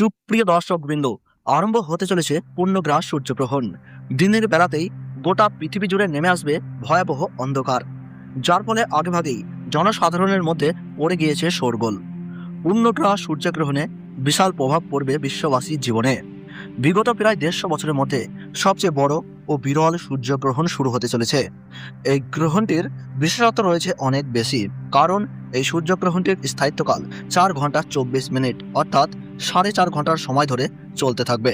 সুপ্রিয় দর্শকবৃন্দ, আরম্ভ হতে চলেছে পূর্ণগ্রাস সূর্যগ্রহণ। দিনের বেলাতেই গোটা পৃথিবী জুড়ে নেমে আসবে ভয়াবহ অন্ধকার, যার ফলে আগেভাগেই জনসাধারণের মধ্যে পড়ে গিয়েছে শোরগোল। পূর্ণগ্রাস সূর্যগ্রহণে বিশাল প্রভাব পড়বে বিশ্ববাসীর জীবনে। বিগত প্রায় 150 বছরের মধ্যে সবচেয়ে বড় ও বিরল সূর্যগ্রহণ শুরু হতে চলেছে। এই গ্রহণটির বিশেষত্ব রয়েছে অনেক বেশি, কারণ এই সূর্যগ্রহণটির স্থায়িত্বকাল 4 ঘন্টা 24 মিনিট, অর্থাৎ 4.5 ঘন্টার সময় ধরে চলতে থাকবে।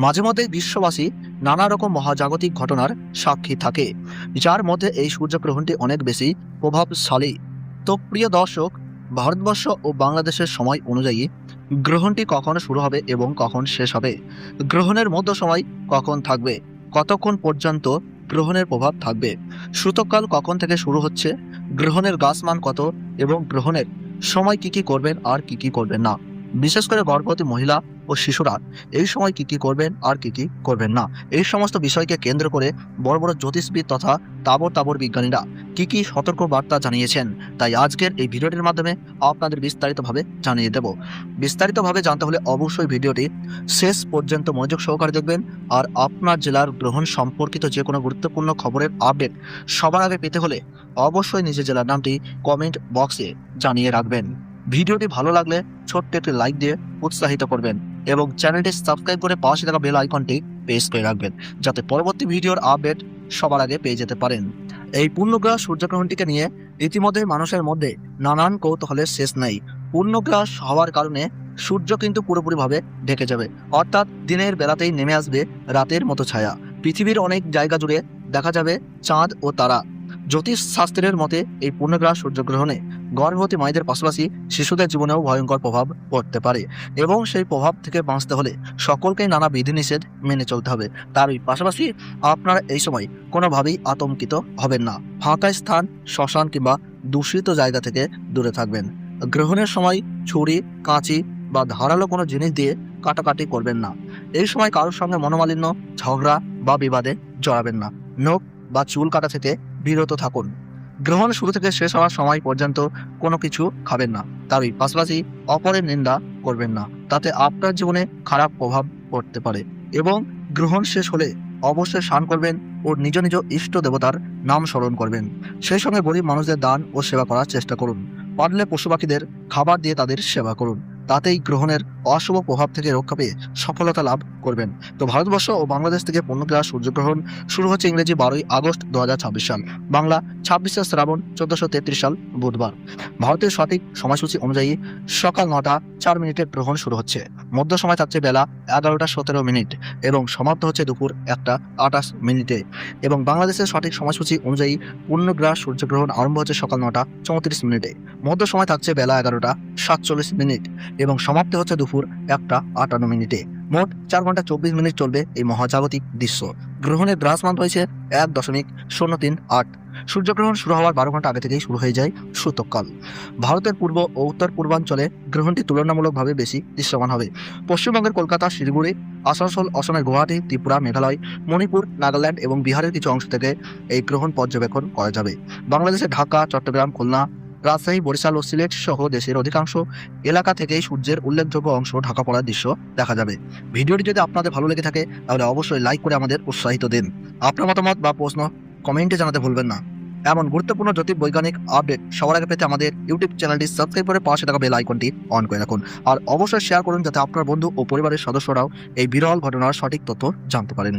মাঝে মধ্যে বিশ্ববাসী নানা রকম মহাজাগতিক ঘটনার সাক্ষী থাকে, যার মধ্যে এই সূর্যগ্রহণটি অনেক বেশি প্রভাবশালী। তো প্রিয় দর্শক, ভারতবর্ষ ও বাংলাদেশের সময় অনুযায়ী গ্রহণটি কখন শুরু হবে এবং কখন শেষ হবে, গ্রহণের মধ্য সময় কখন থাকবে, কতক্ষণ পর্যন্ত গ্রহণের প্রভাব থাকবে, সূতককাল কখন থেকে শুরু হচ্ছে, গ্রহণের গাছমান কত এবং গ্রহণের সময় কি কি করবেন আর কি কি করবেন না, বিশেষ করে গর্ভবতী মহিলা ও শিশুরা এই সময় কি কি করবেন আর কি কি করবেন না, এই সমস্ত বিষয়কে কেন্দ্র করে বড় বড় জ্যোতিষবিদ তথা তাবর বিজ্ঞানীরা কি কি সতর্ক বার্তা জানিয়েছেন, তাই আজকের এই ভিডিওটির মাধ্যমে আপনাদের বিস্তারিতভাবে জানিয়ে দেব। বিস্তারিতভাবে জানতে হলে অবশ্যই ভিডিওটি শেষ পর্যন্ত মনোযোগ সহকারে দেখবেন। আর আপনার জেলার গ্রহণ সম্পর্কিত যে কোনো গুরুত্বপূর্ণ খবরের আপডেট সবার আগে পেতে হলে অবশ্যই নিজের জেলার নামটি কমেন্ট বক্সে জানিয়ে রাখবেন। ভিডিওটি ভালো লাগলে ছোট্ট একটি লাইক দিয়ে উৎসাহিত করবেন এবং চ্যানেলটি সাবস্ক্রাইব করে পাশে থাকা বেল আইকনটি প্রেস করে রাখবেন, যাতে পরবর্তী ভিডিওর আপডেট সবার আগে পেয়ে যেতে পারেন। এই পূর্ণগ্রাস সূর্যগ্রহণটিকে নিয়ে ইতিমধ্যে মানুষের মধ্যে নানান কৌতূহলের শেষ নেই। পূর্ণগ্রাস হওয়ার কারণে সূর্য কিন্তু পুরোপুরিভাবে ঢেকে যাবে, অর্থাৎ দিনের বেলাতেই নেমে আসবে রাতের মতো ছায়া। পৃথিবীর অনেক জায়গা জুড়ে দেখা যাবে চাঁদ ও তারা। জ্যোতিষ শাস্ত্রের মতে এই পূর্ণগ্রাস সূর্যগ্রহণে গর্ভবতী মায়েদের পাশাপাশি শিশুদের জীবনেও ভয়ঙ্কর প্রভাব পড়তে পারে, এবং সেই প্রভাব থেকে বাঁচতে হলে সকলকেই নানা বিধিনিষেধ মেনে চলতে হবে। তারই পাশাপাশি আপনারা এই সময় কোনোভাবেই আতঙ্কিত হবেন না। ফাঁকা স্থান, শ্মশান কিংবা দূষিত জায়গা থেকে দূরে থাকবেন। গ্রহণের সময় ছুরি, কাঁচি বা ধারালো কোনো জিনিস দিয়ে কাটাকাটি করবেন না। এই সময় কারোর সঙ্গে মনোমালিন্য, ঝগড়া বা বিবাদে জড়াবেন না। নখ বা চুল কাটা থেকে বিরত থাকুন। গ্রহণ শুরু থেকে শেষ হওয়ার সময় পর্যন্ত কোনো কিছু খাবেন না। তারই পাশাপাশি অপরের নিন্দা করবেন না, তাতে আপনার জীবনে খারাপ প্রভাব পড়তে পারে। এবং গ্রহণ শেষ হলে অবশ্যই স্নান করবেন ও নিজ নিজ ইষ্ট দেবতার নাম স্মরণ করবেন। সেই সঙ্গে গরিব মানুষদের দান ও সেবা করার চেষ্টা করুন। পারলে পশু পাখিদের খাবার দিয়ে তাদের সেবা করুন, তাতেই গ্রহণের অশুভ প্রভাব থেকে রক্ষা পেয়ে সফলতা লাভ করবেন। তো ভারতবর্ষ ও বাংলাদেশ থেকে পূর্ণগ্রাস সূর্যগ্রহণ শুরু হচ্ছে ইংরেজি 12ই আগস্ট 2026 সাল, বাংলা 26শে শ্রাবণ 1433 সাল বুধবার। ভারতের সঠিক সময়সূচি অনুযায়ী সকাল 9টা 4 মিনিটে গ্রহণ শুরু হচ্ছে। মধ্য সময় থাকছে বেলা 11টা 17 মিনিট এবং সমাপ্ত হচ্ছে দুপুর 1টা 28 মিনিটে। এবং বাংলাদেশের সঠিক সময়সূচি অনুযায়ী পূর্ণগ্রাস সূর্যগ্রহণ আরম্ভ হচ্ছে সকাল 9টা 34 মিনিটে। মধ্য সময় থাকছে বেলা 11টা 47 মিনিট এবং সমাপ্তি হচ্ছে দুপুর 1টা 58 মিনিটে। মোট 4 ঘন্টা 24 মিনিট চলবে এই মহাজাগতিক দৃশ্য। গ্রহণের দ্রাসমান রয়েছে 1.038। সূর্যগ্রহণ শুরু হওয়ার 12 ঘন্টা আগে থেকেই শুরু হয়ে যায় সূতককাল। ভারতের পূর্ব ও উত্তর পূর্বাঞ্চলে গ্রহণটি তুলনামূলকভাবে বেশি দৃশ্যমান হবে। পশ্চিমবঙ্গের কলকাতা, শিলিগুড়ি, আসানসোল, অসমের গুয়াহাটি, ত্রিপুরা, মেঘালয়, মণিপুর, নাগাল্যান্ড এবং বিহারের কিছু অংশ থেকে এই গ্রহণ পর্যবেক্ষণ করা যাবে। বাংলাদেশের ঢাকা, চট্টগ্রাম, খুলনা, রাজশাহী, বরিশাল ও সিলেট সহ দেশের অধিকাংশ এলাকা থেকেই সূর্যের উল্লেখযোগ্য অংশ ঢাকা পড়ার দৃশ্য দেখা যাবে। ভিডিওটি যদি আপনাদের ভালো লেগে থাকে তাহলে অবশ্যই লাইক করে আমাদের উৎসাহিত দিন। আপনার মতামত বা প্রশ্ন কমেন্টে জানাতে ভুলবেন না। এমন গুরুত্বপূর্ণ জ্যোতির্বৈজ্ঞানিক আপডেট সবার আগে পেতে আমাদের ইউটিউব চ্যানেলটি সাবস্ক্রাইব করে পাশে থাকা বেল আইকনটি অন করে রাখুন। আর অবশ্যই শেয়ার করুন, যাতে আপনার বন্ধু ও পরিবারের সদস্যরাও এই বিরল ঘটনার সঠিক তথ্য জানতে পারেন।